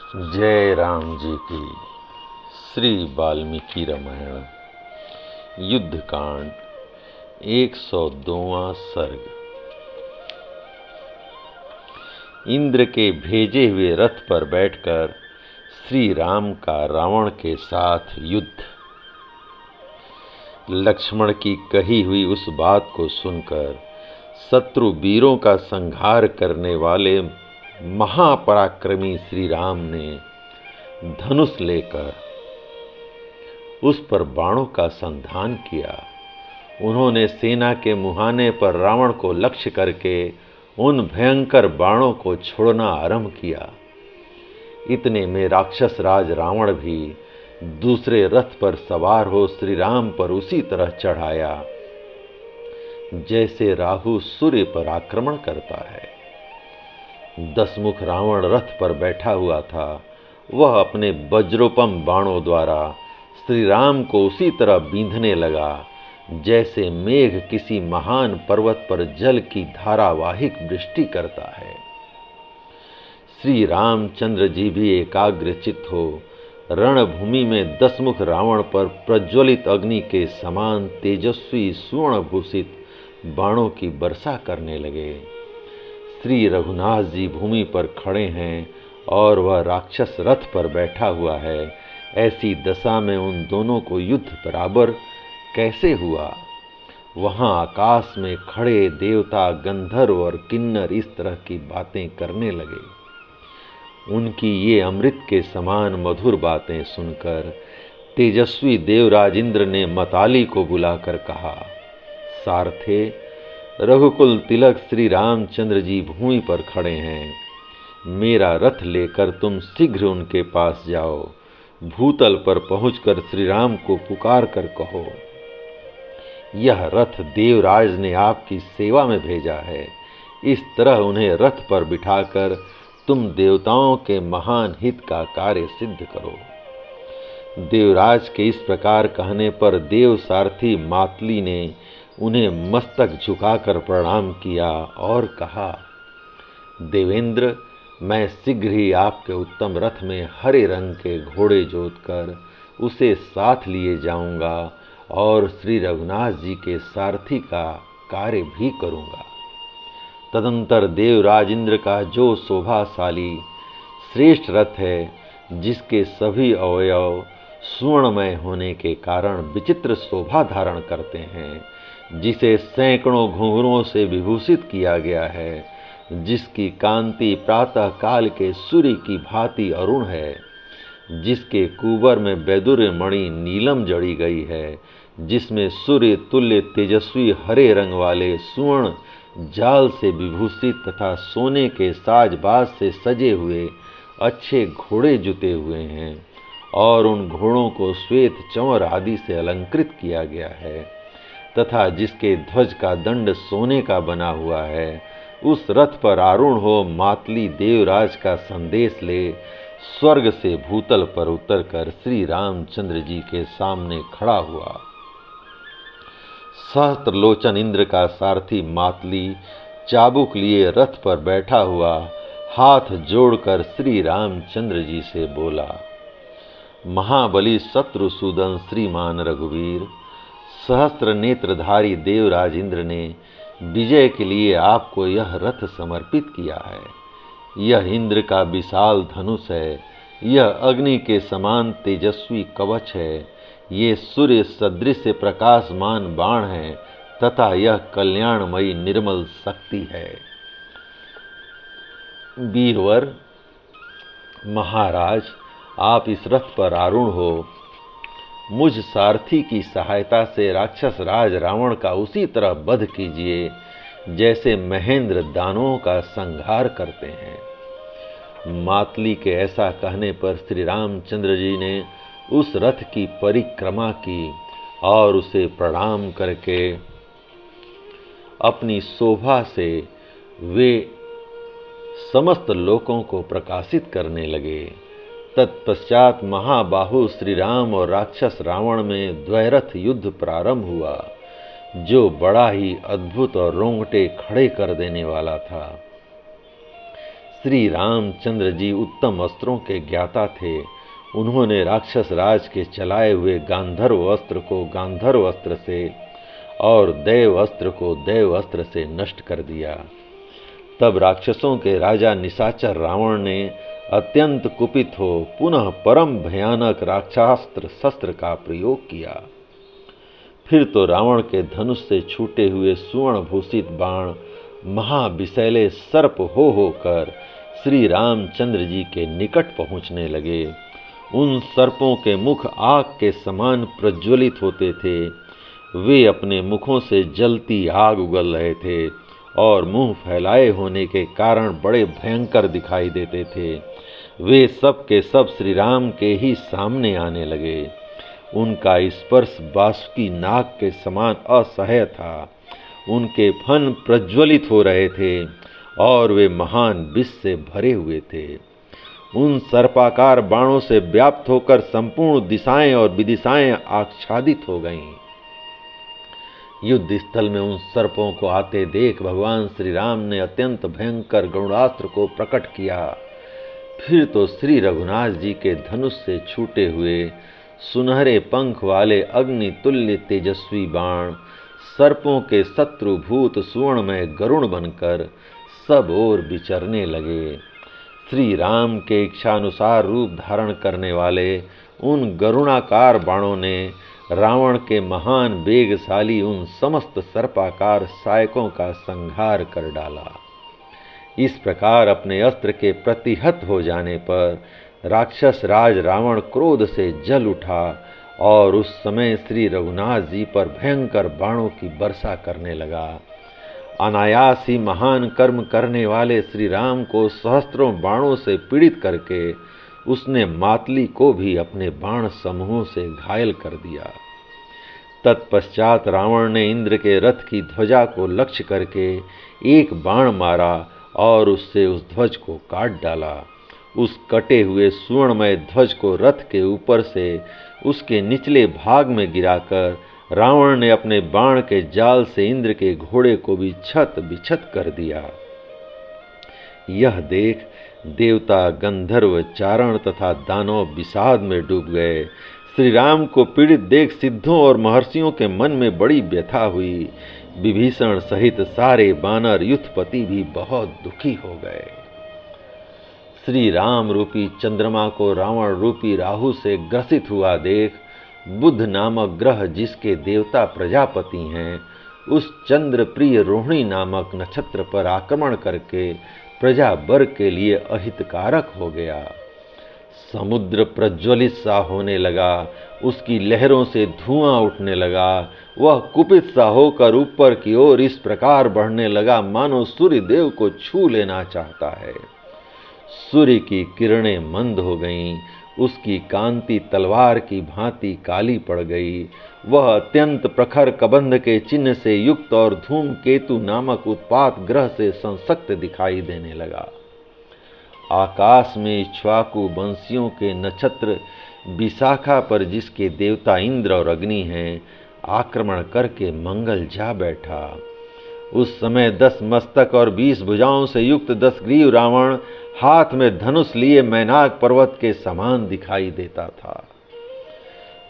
जय राम जी की। श्री वाल्मीकि रामायण युद्धकांड 102वां सर्ग। इंद्र के भेजे हुए रथ पर बैठकर श्री राम का रावण के साथ युद्ध। लक्ष्मण की कही हुई उस बात को सुनकर शत्रु वीरों का संहार करने वाले महापराक्रमी श्री राम ने धनुष लेकर उस पर बाणों का संधान किया। उन्होंने सेना के मुहाने पर रावण को लक्ष्य करके उन भयंकर बाणों को छोड़ना आरंभ किया। इतने में राक्षस राज रावण भी दूसरे रथ पर सवार हो श्री राम पर उसी तरह चढ़ाया जैसे राहु सूर्य पर आक्रमण करता है। दसमुख रावण रथ पर बैठा हुआ था। वह अपने वज्रोपम बाणों द्वारा श्री राम को उसी तरह बींधने लगा जैसे मेघ किसी महान पर्वत पर जल की धारावाहिक वृष्टि करता है। श्री रामचंद्र जी भी एकाग्रचित्त हो रणभूमि में दसमुख रावण पर प्रज्वलित अग्नि के समान तेजस्वी सुवर्णभूषित बाणों की वर्षा करने लगे। श्री रघुनाथ जी भूमि पर खड़े हैं और वह राक्षस रथ पर बैठा हुआ है। ऐसी दशा में उन दोनों को युद्ध बराबर कैसे हुआ? वहां आकाश में खड़े देवता, गंधर्व और किन्नर इस तरह की बातें करने लगे। उनकी ये अमृत के समान मधुर बातें सुनकर तेजस्वी देवराज इंद्र ने मताली को बुलाकर कहा, सारथे, रघुकुल तिलक श्री रामचंद्र जी भूमि पर खड़े हैं। मेरा रथ लेकर तुम शीघ्र उनके पास जाओ। भूतल पर पहुंचकर श्री राम को पुकार कर कहो, यह रथ देवराज ने आपकी सेवा में भेजा है। इस तरह उन्हें रथ पर बिठाकर तुम देवताओं के महान हित का कार्य सिद्ध करो। देवराज के इस प्रकार कहने पर देव सारथी मातली ने उन्हें मस्तक झुकाकर प्रणाम किया और कहा, देवेंद्र, मैं शीघ्र ही आपके उत्तम रथ में हरे रंग के घोड़े जोतकर उसे साथ लिए जाऊंगा और श्री रघुनाथ जी के सारथी का कार्य भी करूंगा। तदंतर देवराज इंद्र का जो शोभाशाली श्रेष्ठ रथ है, जिसके सभी अवयव सुवर्णमय होने के कारण विचित्र शोभा धारण करते हैं, जिसे सैकड़ों घुंघरुओं से विभूषित किया गया है, जिसकी कांति प्रातः काल के सूर्य की भांति अरुण है, जिसके कुबर में वैदुर्य मणि नीलम जड़ी गई है, जिसमें सूर्य तुल्य तेजस्वी हरे रंग वाले सुवर्ण जाल से विभूषित तथा सोने के साजबाज से सजे हुए अच्छे घोड़े जुते हुए हैं और उन घोड़ों को श्वेत चंवर आदि से अलंकृत किया गया है, तथा जिसके ध्वज का दंड सोने का बना हुआ है, उस रथ पर आरूढ़ हो मातली देवराज का संदेश ले स्वर्ग से भूतल पर उतरकर श्री रामचंद्र जी के सामने खड़ा हुआ। सहस्त्रलोचन इंद्र का सारथी मातली चाबुक लिए रथ पर बैठा हुआ हाथ जोड़कर श्री रामचंद्र जी से बोला, महाबली शत्रुसूदन श्रीमान रघुवीर, सहस्त्र नेत्रधारी देवराज इंद्र ने विजय के लिए आपको यह रथ समर्पित किया है। यह इंद्र का विशाल धनुष है, यह अग्नि के समान तेजस्वी कवच है, ये सूर्य सदृश प्रकाशमान बाण है तथा यह कल्याणमयी निर्मल शक्ति है। वीरवर महाराज, आप इस रथ पर आरूढ़ हो मुझ सारथी की सहायता से राक्षस राज रावण का उसी तरह वध कीजिए जैसे महेंद्र दानवों का संहार करते हैं। मातली के ऐसा कहने पर श्री रामचंद्र जी ने उस रथ की परिक्रमा की और उसे प्रणाम करके अपनी शोभा से वे समस्त लोकों को प्रकाशित करने लगे। तत्पश्चात महाबाहु श्री राम और राक्षस रावण में द्वैरथ युद्ध प्रारंभ हुआ, जो बड़ा ही अद्भुत और रोंगटे खड़े कर देने वाला था। श्री रामचंद्र जी उत्तम अस्त्रों के ज्ञाता थे। उन्होंने राक्षस राज के चलाए हुए गांधर्व अस्त्र को गांधर्व अस्त्र से और देव अस्त्र को देव अस्त्र से नष्ट कर दिया। तब राक्षसों के राजा निशाचर रावण ने अत्यंत कुपित हो पुनः परम भयानक राक्षास्त्र शस्त्र का प्रयोग किया। फिर तो रावण के धनुष से छूटे हुए सुवर्ण भूषित बाण महाविषैले सर्प हो होकर श्री रामचंद्र जी के निकट पहुंचने लगे। उन सर्पों के मुख आग के समान प्रज्वलित होते थे। वे अपने मुखों से जलती आग उगल रहे थे और मुंह फैलाए होने के कारण बड़े भयंकर दिखाई देते थे। वे सब के सब श्री राम के ही सामने आने लगे। उनका स्पर्श बासुकी नाग के समान असह्य था। उनके फन प्रज्वलित हो रहे थे और वे महान विष से भरे हुए थे। उन सर्पाकार बाणों से व्याप्त होकर संपूर्ण दिशाएं और विदिशाएं आच्छादित हो गईं। युद्ध स्थल में उन सर्पों को आते देख भगवान श्री राम ने अत्यंत भयंकर गरुड़ास्त्र को प्रकट किया। फिर तो श्री रघुनाथ जी के धनुष से छूटे हुए सुनहरे पंख वाले अग्नि तुल्य तेजस्वी बाण सर्पों के शत्रुभूत सुवर्णमय गरुण बनकर सब ओर विचरने लगे। श्री राम के इच्छानुसार रूप धारण करने वाले उन गरुणाकार बाणों ने रावण के महान वेगशाली उन समस्त सर्पाकार सहायकों का संहार कर डाला। इस प्रकार अपने अस्त्र के प्रतिहत हो जाने पर राक्षस राज रावण क्रोध से जल उठा और उस समय श्री रघुनाथ जी पर भयंकर बाणों की वर्षा करने लगा। अनायास ही महान कर्म करने वाले श्री राम को सहस्त्रों बाणों से पीड़ित करके उसने मातली को भी अपने बाण समूहों से घायल कर दिया। तत्पश्चात रावण ने इंद्र के रथ की ध्वजा को लक्ष्य करके एक बाण मारा और उससे उस ध्वज को काट डाला। उस कटे हुए सुवर्णमय ध्वज को रथ के ऊपर से उसके निचले भाग में गिराकर रावण ने अपने बाण के जाल से इंद्र के घोड़े को भी छत बिछत कर दिया। यह देख देवता, गंधर्व, चारण तथा दानव विषाद में डूब गए। श्री राम को पीड़ित देख सिद्धों और महर्षियों के मन में बड़ी व्यथा हुई। विभीषण सहित सारे वानर युद्धपति भी बहुत दुखी हो गए। श्री राम रूपी चंद्रमा को रावण रूपी राहु से ग्रसित हुआ देख बुध नामक ग्रह जिसके देवता प्रजापति हैं, उस चंद्र प्रिय रोहिणी नामक नक्षत्र पर आक्रमण करके प्रजा वर्ग के लिए अहितकारक हो गया। समुद्र प्रज्वलित सा होने लगा, उसकी लहरों से धुआं उठने लगा। वह कुपित सा होकर ऊपर की ओर इस प्रकार बढ़ने लगा मानो सूर्य देव को छू लेना चाहता है। सूर्य की किरणें मंद हो गईं, उसकी कांति तलवार की भांति काली पड़ गई। वह अत्यंत प्रखर कबंध के चिन्ह से युक्त और धूमकेतु नामक उत्पात ग्रह से संसक्त दिखाई देने लगा। आकाश में इक्ष्वाकु वंशियों के नक्षत्र विशाखा पर जिसके देवता इंद्र और अग्नि हैं, आक्रमण करके मंगल जा बैठा। उस समय 10 मस्तक और 20 भुजाओं से युक्त 10 ग्रीव रावण हाथ में धनुष लिए मैनाक पर्वत के समान दिखाई देता था।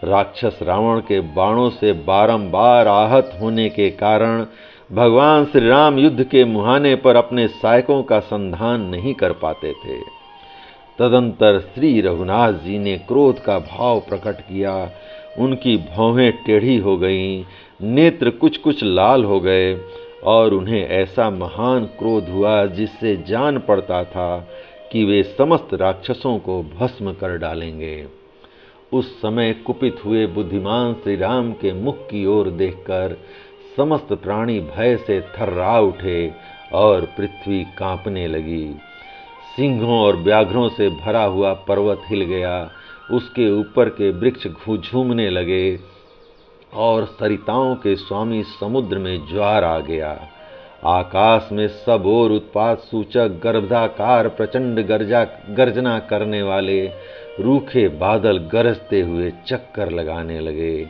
राक्षस रावण के बाणों से बारंबार आहत होने के कारण भगवान श्री राम युद्ध के मुहाने पर अपने सहायकों का संधान नहीं कर पाते थे। तदंतर श्री रघुनाथ जी ने क्रोध का भाव प्रकट किया। उनकी भौहें टेढ़ी हो गईं, नेत्र कुछ कुछ लाल हो गए और उन्हें ऐसा महान क्रोध हुआ जिससे जान पड़ता था कि वे समस्त राक्षसों को भस्म कर डालेंगे। उस समय कुपित हुए बुद्धिमान श्री राम के मुख की ओर देखकर समस्त प्राणी भय से थर्रा उठे और पृथ्वी कांपने लगी। सिंहों और व्याघ्रों से भरा हुआ पर्वत हिल गया, उसके ऊपर के वृक्ष झूमने लगे और सरिताओं के स्वामी समुद्र में ज्वार आ गया। आकाश में सब ओर उत्पात सूचक गर्भाकार प्रचंड गर्जना करने वाले रूखे बादल गरजते हुए चक्कर लगाने लगे।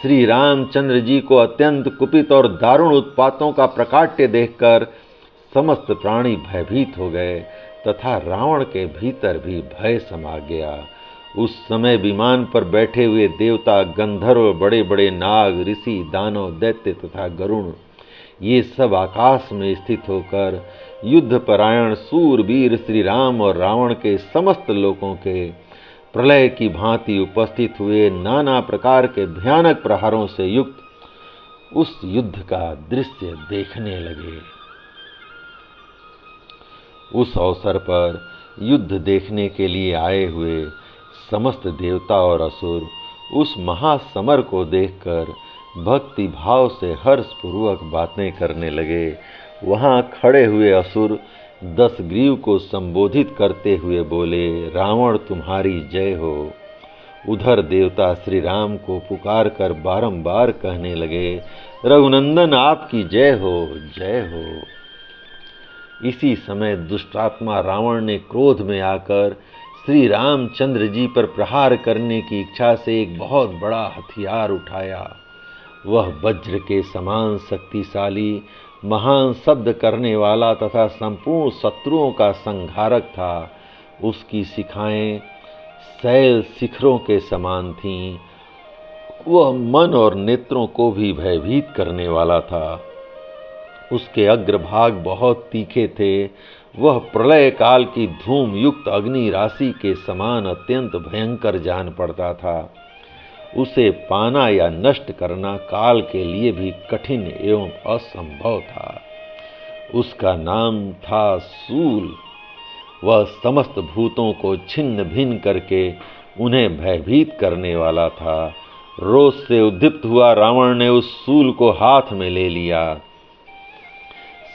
श्री रामचंद्र जी को अत्यंत कुपित और दारुण उत्पातों का प्रकाट्य देखकर समस्त प्राणी भयभीत हो गए। तथा रावण के भीतर भी भय समा गया। उस समय विमान पर बैठे हुए देवता, गंधर्व, बड़े बड़े नाग, ऋषि, दानव, दैत्य तथा गरुण, ये सब आकाश में स्थित होकर युद्धपरायण सूरवीर श्री राम और रावण के समस्त लोगों के प्रलय की भांति उपस्थित हुए नाना प्रकार के भयानक प्रहारों से युक्त उस युद्ध का दृश्य देखने लगे। उस अवसर पर युद्ध देखने के लिए आए हुए समस्त देवता और असुर उस महासमर को देखकर भक्ति भाव से हर्षपूर्वक बातें करने लगे। वहां खड़े हुए असुर दशग्रीव को संबोधित करते हुए बोले, रावण तुम्हारी जय हो। उधर देवता श्री राम को पुकार कर बारंबार कहने लगे, रघुनंदन आपकी जय हो, जय हो। इसी समय दुष्टात्मा रावण ने क्रोध में आकर श्री रामचंद्र जी पर प्रहार करने की इच्छा से एक बहुत बड़ा हथियार उठाया। वह वज्र के समान शक्तिशाली, महान शब्द करने वाला तथा संपूर्ण शत्रुओं का संहारक था। उसकी शिखाएं शैल शिखरों के समान थीं। वह मन और नेत्रों को भी भयभीत करने वाला था। उसके अग्रभाग बहुत तीखे थे। वह प्रलय काल की धूम युक्त अग्नि राशि के समान अत्यंत भयंकर जान पड़ता था। उसे पाना या नष्ट करना काल के लिए भी कठिन एवं असंभव था। उसका नाम था सूल। वह समस्त भूतों को छिन्न भिन्न करके उन्हें भयभीत करने वाला था। रोष से उद्दीप्त हुआ रावण ने उस सूल को हाथ में ले लिया।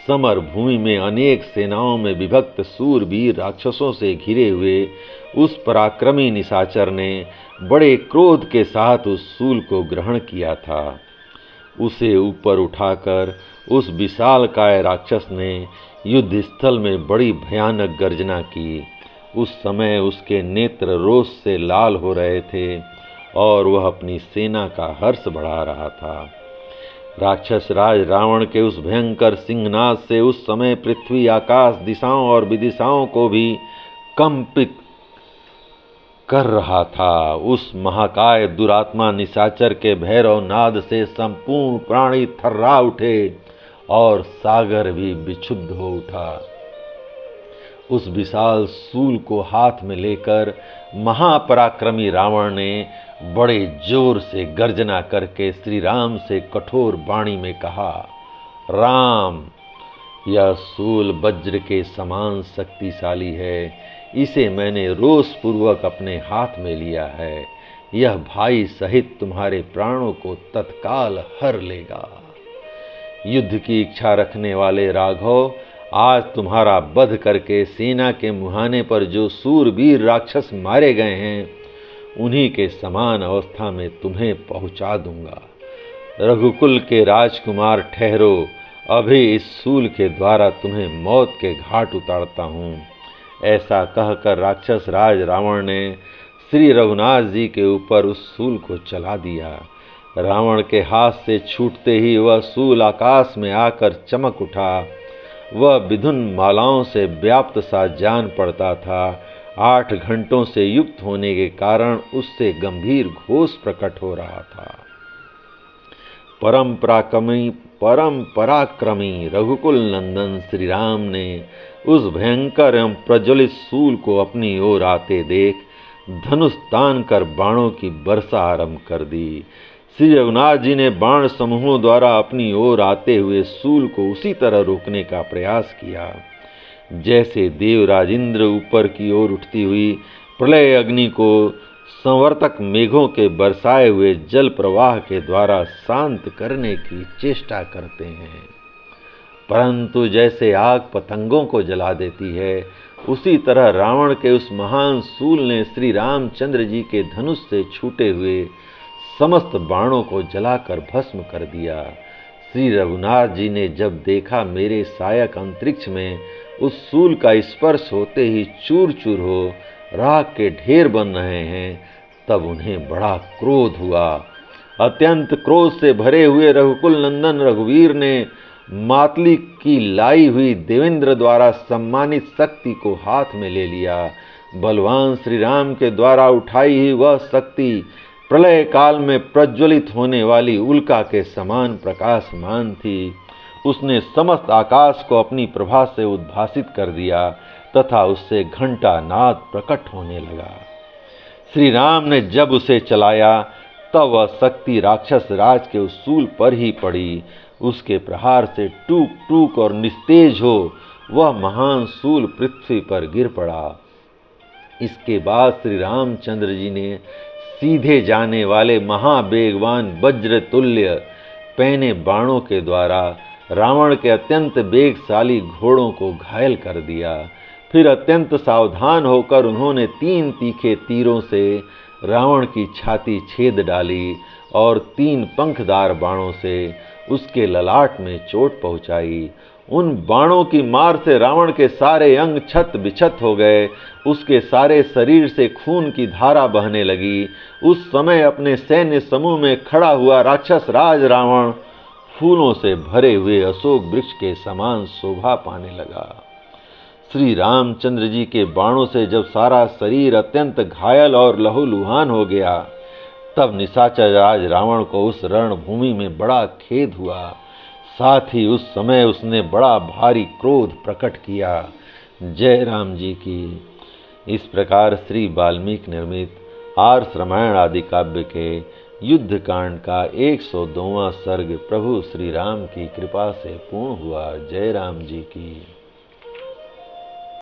समर भूमि में अनेक सेनाओं में विभक्त सूरवीर राक्षसों से घिरे हुए उस पराक्रमी निशाचर ने बड़े क्रोध के साथ उस सूल को ग्रहण किया था। उसे ऊपर उठाकर उस विशालकाय राक्षस ने युद्ध स्थल में बड़ी भयानक गर्जना की। उस समय उसके नेत्र रोष से लाल हो रहे थे और वह अपनी सेना का हर्ष बढ़ा रहा था। राक्षस राज रावण के उस भयंकर सिंहनाद से उस समय पृथ्वी, आकाश, दिशाओं और विदिशाओं को भी कंपित कर रहा था। उस महाकाय दुरात्मा निशाचर के भैरव नाद से संपूर्ण प्राणी थर्रा उठे और सागर भी विक्षुब्ध हो उठा। उस विशाल सूल को हाथ में लेकर महापराक्रमी रावण ने बड़े जोर से गर्जना करके श्री राम से कठोर वाणी में कहा, राम, यह सूल वज्र के समान शक्तिशाली है। इसे मैंने रोष पूर्वक अपने हाथ में लिया है। यह भाई सहित तुम्हारे प्राणों को तत्काल हर लेगा। युद्ध की इच्छा रखने वाले राघव, आज तुम्हारा वध करके सेना के मुहाने पर जो सूरवीर राक्षस मारे गए हैं, उन्हीं के समान अवस्था में तुम्हें पहुंचा दूंगा। रघुकुल के राजकुमार ठहरो, अभी इस सूल के द्वारा तुम्हें मौत के घाट उतारता हूँ। ऐसा कहकर राक्षस राज रावण ने श्री रघुनाथ जी के ऊपर उस सूल को चला दिया। रावण के हाथ से छूटते ही वह सूल आकाश में आकर चमक उठा। वह विधुन मालाओं से व्याप्त सा जान पड़ता था। 8 घंटों से युक्त होने के कारण उससे गंभीर घोष प्रकट हो रहा था। परम पराक्रमी रघुकुल नंदन श्री राम ने उस भयंकर एवं प्रज्वलित सूल को अपनी ओर आते देख धनुष तान कर बाणों की वर्षा आरंभ कर दी। श्री रघुनाथ जी ने बाण समूहों द्वारा अपनी ओर आते हुए सूल को उसी तरह रोकने का प्रयास किया जैसे देवराज इंद्र ऊपर की ओर उठती हुई प्रलय अग्नि को संवर्तक मेघों के बरसाए हुए जल प्रवाह के द्वारा शांत करने की चेष्टा करते हैं, परंतु जैसे आग पतंगों को जला देती है, उसी तरह रावण के उस महान सूल ने श्री रामचंद्र जी के धनुष से छूटे हुए समस्त बाणों को जलाकर भस्म कर दिया। श्री रघुनाथ जी ने जब देखा मेरे सायक अंतरिक्ष में उस सूल का स्पर्श होते ही चूर चूर हो राख के ढेर बन रहे हैं, तब उन्हें बड़ा क्रोध हुआ। अत्यंत क्रोध से भरे हुए रघुकुल नंदन रघुवीर ने मातली की लाई हुई देवेंद्र द्वारा सम्मानित शक्ति को हाथ में ले लिया। बलवान श्री राम के द्वारा उठाई हुई वह शक्ति प्रलय काल में प्रज्वलित होने वाली उल्का के समान प्रकाशमान थी। उसने समस्त आकाश को अपनी प्रभा से उद्भासित कर दिया तथा उससे घंटा नाद प्रकट होने लगा। श्री राम ने जब उसे चलाया तब वह शक्ति राक्षस राज के उस शूल पर ही पड़ी। उसके प्रहार से टूक टूक और निस्तेज हो वह महान शूल पृथ्वी पर गिर पड़ा। इसके बाद श्री रामचंद्र जी ने सीधे जाने वाले महावेगवान वज्र तुल्य पैने बाणों के द्वारा रावण के अत्यंत वेगशाली घोड़ों को घायल कर दिया। फिर अत्यंत सावधान होकर उन्होंने 3 तीखे तीरों से रावण की छाती छेद डाली और 3 पंखदार बाणों से उसके ललाट में चोट पहुंचाई। उन बाणों की मार से रावण के सारे अंग छत बिछत हो गए। उसके सारे शरीर से खून की धारा बहने लगी। उस समय अपने सैन्य समूह में खड़ा हुआ राक्षस राज रावण फूलों से भरे हुए अशोक वृक्ष के समान शोभा पाने लगा। श्री रामचंद्र जी के बाणों से जब सारा शरीर अत्यंत घायल और लहूलुहान हो गया तब निशाचर राज रावण को उस रणभूमि में बड़ा खेद हुआ। साथ ही उस समय उसने बड़ा भारी क्रोध प्रकट किया। जय राम जी की। इस प्रकार श्री वाल्मीकि निर्मित आर्ष रामायण आदि काव्य के युद्ध कांड का 102वां सर्ग प्रभु श्री राम की कृपा से पूर्ण हुआ। जय राम जी की।